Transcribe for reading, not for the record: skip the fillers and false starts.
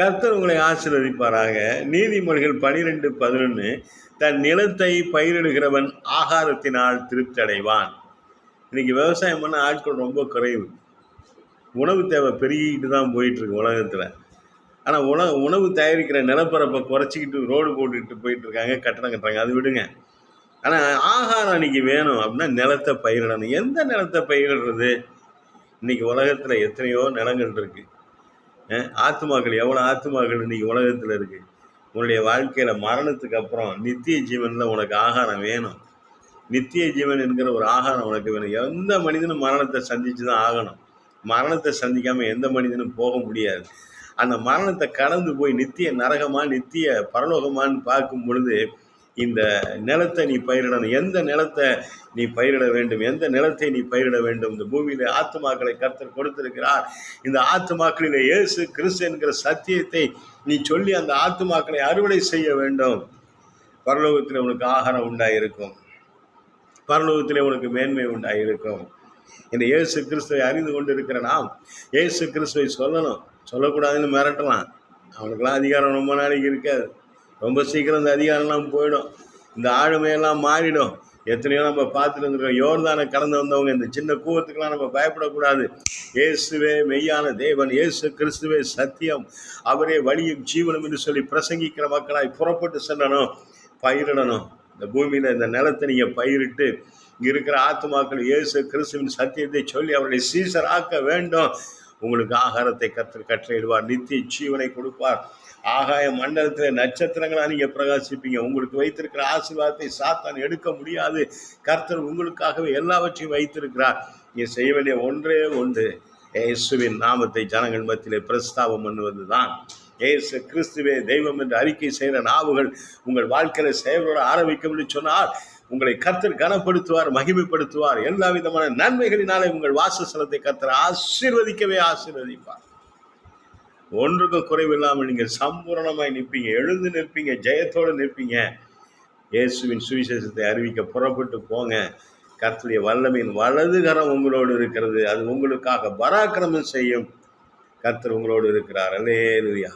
கர்த்தர் உங்களை ஆசீர்வதிப்பாராக. நீதிமொழிகள் 12:11 தன் நிலத்தை பயிரிடுகிறவன் ஆகாரத்தினால் திருப்தி அடைவான். இன்னைக்கு விவசாயம் பண்ண ஆட்கள் ரொம்ப குறைவு. உணவு தேவை பெருகிக்கிட்டு தான் போயிட்டுருக்கு உலகத்தில். ஆனால் உணவு தயாரிக்கிற நிலப்பரப்பை குறைச்சிக்கிட்டு ரோடு போட்டுக்கிட்டு போயிட்டுருக்காங்க, கட்டடம் கட்டுறாங்க, அது விடுங்க. ஆனால் ஆகாரம் இன்னைக்கு வேணும் அப்படின்னா நிலத்தை பயிரிடணும். எந்த நிலத்தை பயிரிடுறது? இன்னைக்கு உலகத்தில் எத்தனையோ நிலங்கள் இருக்குது. ஆத்துமாக்கள் எவ்வளோ ஆத்துமாக்கள் இன்னைக்கு உலகத்தில் இருக்குது. உன்னுடைய வாழ்க்கையில் மரணத்துக்கு அப்புறம் நித்திய ஜீவனில் உனக்கு ஆகாரம் வேணும். நித்திய ஜீவன் என்கிற ஒரு ஆகாரம் உனக்கு வேணும். எந்த மனிதனும் மரணத்தை சந்தித்து தான் ஆகணும். மரணத்தை சந்திக்காமல் எந்த மனிதனும் போக முடியாது. அந்த மரணத்தை கடந்து போய் நித்திய நரகமா நித்திய பரலோகமான்னு பார்க்கும் பொழுது இந்த நிலத்தை நீ பயிரிடணும். எந்த நிலத்தை நீ பயிரிட வேண்டும்? எந்த நிலத்தை நீ பயிரிட வேண்டும்? இந்த பூமியில ஆத்துமாக்களை கர்த்தர் கொடுத்திருக்கிறார். இந்த ஆத்துமாக்களிலே இயேசு கிறிஸ்து என்கிற சத்தியத்தை நீ சொல்லி அந்த ஆத்துமாக்களை அறுவடை செய்ய வேண்டும். பரலோகத்தில் உனக்கு ஆகாரம் உண்டாயிருக்கும். பரலோகத்திலே உனக்கு மேன்மை உண்டாயிருக்கும். இந்த இயேசு கிறிஸ்துவை அறிந்து கொண்டு இருக்கிற நாம் இயேசு கிறிஸ்துவை சொல்லணும். சொல்லக்கூடாதுன்னு மிரட்டலாம். அவனுக்கெல்லாம் அதிகாரம் ரொம்ப நாளைக்கு இருக்காது. ரொம்ப சீக்கிரம் இந்த அதிகாரம்லாம் போயிடும். இந்த ஆளுமையெல்லாம் மாறிடும். எத்தனையோ நம்ம பார்த்துட்டு இருந்திருக்கோம். யோர்தானை கடந்து வந்தவங்க இந்த சின்ன கூவத்துக்கெல்லாம் நம்ம பயப்படக்கூடாது. இயேசுவே மெய்யான தேவன், இயேசு கிறிஸ்துவே சத்தியம், அவரே வழியும் ஜீவனும் என்று சொல்லி பிரசங்கிக்கிற மக்களாய் புறப்பட்டு செல்லணும், பயிரிடணும். இந்த பூமியில் இந்த நிலத்தை நீங்கள் பயிரிட்டு இங்கே இருக்கிற ஆத்துமாக்கள் இயேசு கிறிஸ்துவின் சத்தியத்தை சொல்லி அவர்களை சீசராக்க வேண்டும். உங்களுக்கு ஆகாரத்தை கர்த்தர் கட்டளையிடுவார். நித்திய ஜீவனை கொடுப்பார். ஆகாய மண்டலத்தில் நட்சத்திரங்களா நீங்க பிரகாசிப்பீங்க. உங்களுக்கு வைத்திருக்கிற ஆசீர்வாதத்தை சாத்தான் எடுக்க முடியாது. கர்த்தர் உங்களுக்காகவே எல்லாவற்றையும் வைத்திருக்கிறார். நீங்க செய்ய வேண்டிய ஒன்றே ஒன்று, இயேசுவின் நாமத்தை ஜனங்கள் மத்தியிலே பிரஸ்தாபம் பண்ணுவது தான். இயேசு கிறிஸ்துவே தெய்வம் என்று அறிக்கை செய்கிற நாவுகள் உங்கள் வாழ்க்கையில செயலோட ஆரம்பிக்கும் என்று சொன்னால் உங்களை கர்த்தர் கனப்படுத்துவார், மகிமைப்படுத்துவார். எல்லா விதமான நன்மைகளினாலே உங்கள் வாசஸ்தலத்தை கர்த்தர் ஆசீர்வதிக்கவே ஆசீர்வதிப்பார். ஒன்றுக்கும் குறைவில்லாமல் நீங்கள் சம்பூரணமாய் நிற்பீங்க, எழுந்து நிற்பீங்க, ஜெயத்தோடு நிற்பீங்க. இயேசுவின் சுவிசேஷத்தை அறிவிக்க புறப்பட்டு போங்க. கர்த்தருடைய வல்லமையின் வலது கரம் உங்களோடு இருக்கிறது. அது உங்களுக்காக பராக்கிரமம் செய்யும். கர்த்தர் உங்களோடு இருக்கிறார். அல்லேலூயா.